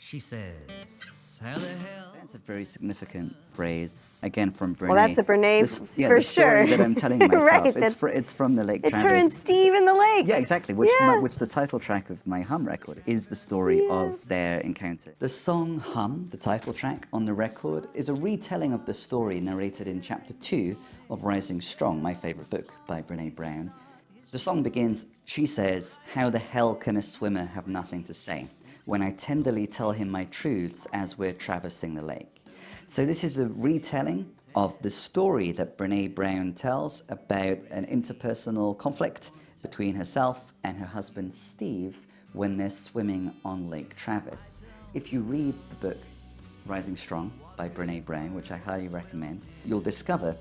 She says, how the hell? That's a very significant phrase, again from Brene. Well, that's a Brene Yeah, for the story sure. that I'm telling myself. Right, It's from the Lake it's Travis. her and Steve in the lake. Yeah, exactly. Which Yeah. which the title track of my Hum record is the story of their encounter. The song Hum, the title track on the record, is a retelling of the story narrated in chapter 2 of Rising Strong, my favorite book by Brene Brown. The song begins, she says, how the hell can a swimmer have nothing to say when I tenderly tell him my truths as we're traversing the lake? So this is a retelling of the story that Brene Brown tells about an interpersonal conflict between herself and her husband Steve when they're swimming on Lake Travis. If you read the book Rising Strong by Brene Brown, which I highly recommend, you'll discover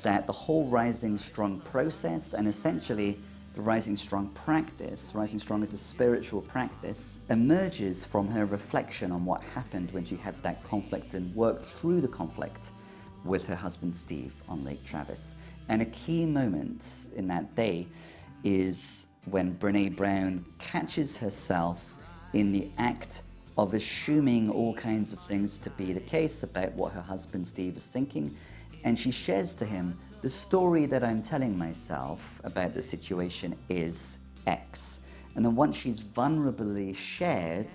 that the whole Rising Strong process and essentially the Rising Strong practice, Rising Strong is a spiritual practice, emerges from her reflection on what happened when she had that conflict and worked through the conflict with her husband Steve on Lake Travis. And a key moment in that day is when Brene Brown catches herself in the act of assuming all kinds of things to be the case about what her husband Steve is thinking. And she shares to him, the story that I'm telling myself about the situation is X. And then once she's vulnerably shared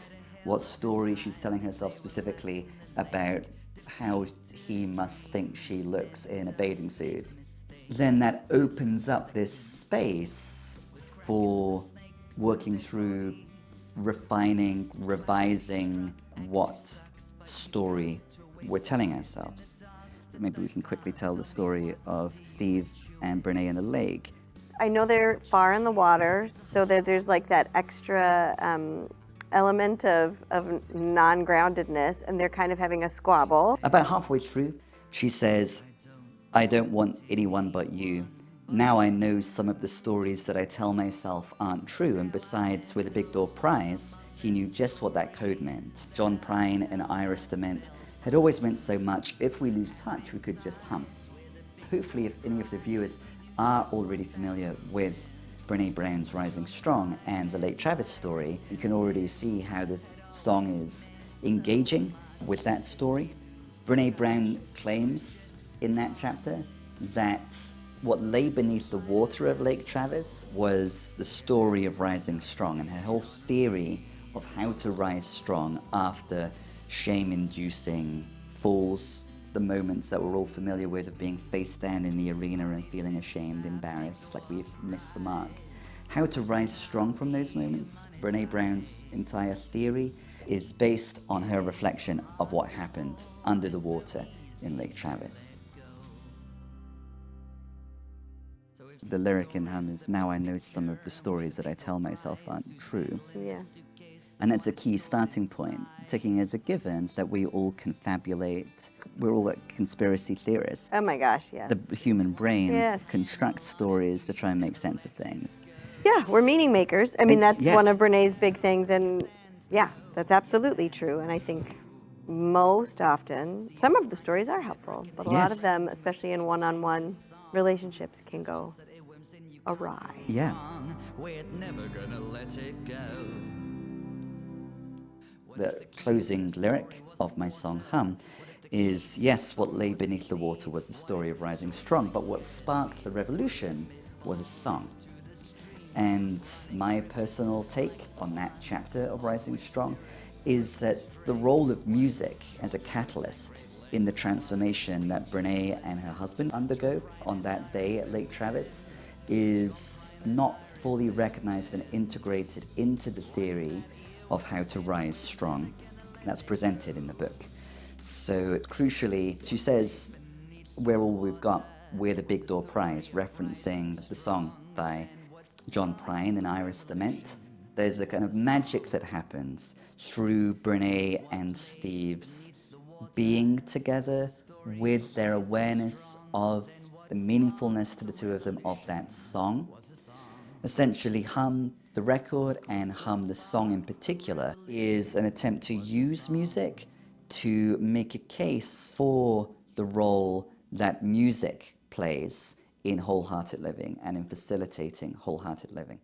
what story she's telling herself specifically about how he must think she looks in a bathing suit, then that opens up this space for working through, refining, revising what story we're telling ourselves. Maybe we can quickly tell the story of Steve and Brene in the lake. I know they're far in the water, so that there's like that extra element of non-groundedness, and they're kind of having a squabble. About halfway through, she says, I don't want anyone but you. Now I know some of the stories that I tell myself aren't true, and besides, with a Big Door Prize, he knew just what that code meant. John Prine and Iris DeMent had always meant so much. If we lose touch, we could just hum. Hopefully, if any of the viewers are already familiar with Brene Brown's Rising Strong and the Lake Travis story, you can already see how the song is engaging with that story. Brene Brown claims in that chapter that what lay beneath the water of Lake Travis was the story of Rising Strong, and her whole theory of how to rise strong after shame-inducing falls, the moments that we're all familiar with of being face down in the arena and feeling ashamed, embarrassed, like we've missed the mark. How to rise strong from those moments, Brene Brown's entire theory is based on her reflection of what happened under the water in Lake Travis. The lyric in Hum is, now I know some of the stories that I tell myself aren't true. Yeah. And that's a key starting point, taking as a given that we all confabulate, we're all like conspiracy theorists. Oh my gosh, yeah. The human brain Yes. constructs stories to try and make sense of things. Yeah, we're meaning makers. I mean, that's Yes. one of Brene's big things, and yeah, that's absolutely true. And I think most often, some of the stories are helpful, but a lot Yes. of them, especially in one-on-one relationships, can go awry. Yeah. We're never gonna let it go. The closing lyric of my song Hum is, yes, what lay beneath the water was the story of Rising Strong, but what sparked the revolution was a song. And my personal take on that chapter of Rising Strong is that the role of music as a catalyst in the transformation that Brene and her husband undergo on that day at Lake Travis is not fully recognized and integrated into the theory of how to rise strong that's presented in the book. So crucially, she says, we're all we've got, we're the Big Door Prize, referencing the song by John Prine and Iris DeMent. There's a kind of magic that happens through Brene and Steve's being together with their awareness of the meaningfulness to the two of them of that song. Essentially, Hum, the record, and Hum, the song in particular, is an attempt to use music to make a case for the role that music plays in wholehearted living and in facilitating wholehearted living.